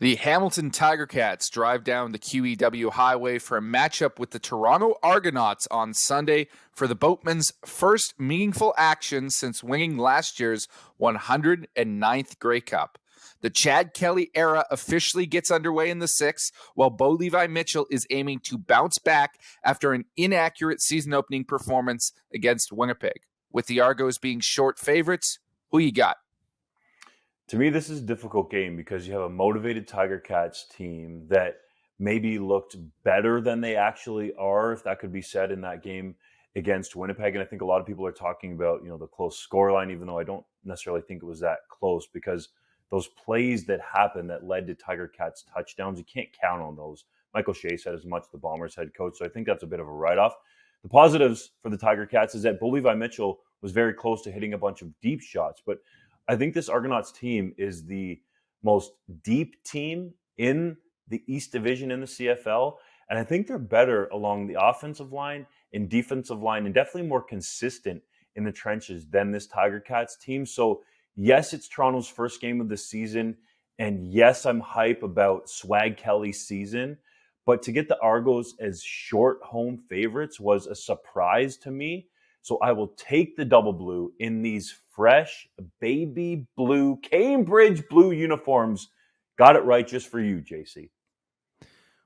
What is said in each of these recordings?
The Hamilton Tiger Cats drive down the QEW highway for a matchup with the Toronto Argonauts on Sunday for the Boatmen's first meaningful action since winning last year's 109th Grey Cup. The Chad Kelly era officially gets underway in the 6th, while Bo Levi Mitchell is aiming to bounce back after an inaccurate season-opening performance against Winnipeg. With the Argos being short favorites, who you got? To me, this is a difficult game because you have a motivated Tiger Cats team that maybe looked better than they actually are, if that could be said, in that game against Winnipeg. And I think a lot of people are talking about, the close scoreline, even though I don't necessarily think it was that close, because those plays that happened that led to Tiger Cats touchdowns, you can't count on those. Michael Shea said as much, the Bombers head coach. So I think that's a bit of a write-off. The positives for the Tiger Cats is that Bo Levi Mitchell was very close to hitting a bunch of deep shots, but I think this Argonauts team is the most deep team in the East Division in the CFL. And I think they're better along the offensive line and defensive line and definitely more consistent in the trenches than this Tiger Cats team. So yes, it's Toronto's first game of the season. And yes, I'm hype about Swag Kelly's season. But to get the Argos as short home favorites was a surprise to me. So I will take the double blue in these fresh baby blue, Cambridge blue uniforms. Got it right just for you, JC.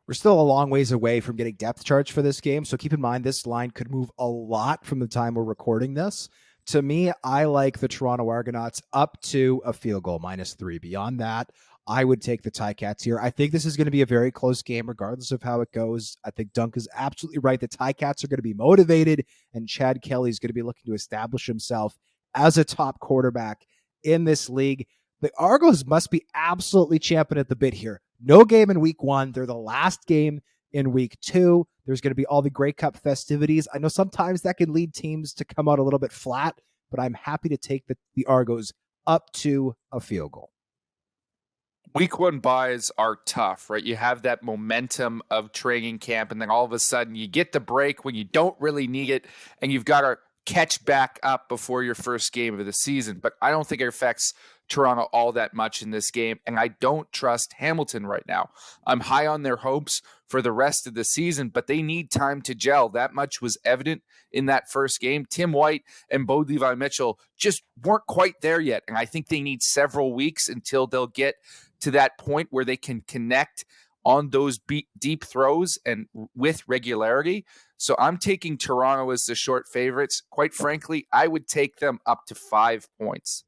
We're still a long ways away from getting depth charts for this game, so keep in mind this line could move a lot from the time we're recording this. To me, I like the Toronto Argonauts up to a field goal, -3. Beyond that, I would take the Ticats here. I think this is going to be a very close game, regardless of how it goes. I think Dunk is absolutely right. The Ticats are going to be motivated, and Chad Kelly is going to be looking to establish himself as a top quarterback in this league. The Argos must be absolutely champing at the bit here. No game in week 1. They're the last game in week 2. There's going to be all the Grey Cup festivities. I know sometimes that can lead teams to come out a little bit flat, but I'm happy to take the Argos up to a field goal. Week 1 buys are tough, right? You have that momentum of training camp, and then all of a sudden you get the break when you don't really need it, and you've got to catch back up before your first game of the season. But I don't think it affects Toronto all that much in this game, and I don't trust Hamilton right now. I'm high on their hopes for the rest of the season, but they need time to gel. That much was evident in that first game. Tim White and Bo Levi Mitchell just weren't quite there yet, and I think they need several weeks until they'll get to that point where they can connect on those deep throws and with regularity. So I'm taking Toronto as the short favorites. Quite frankly, I would take them up to 5 points.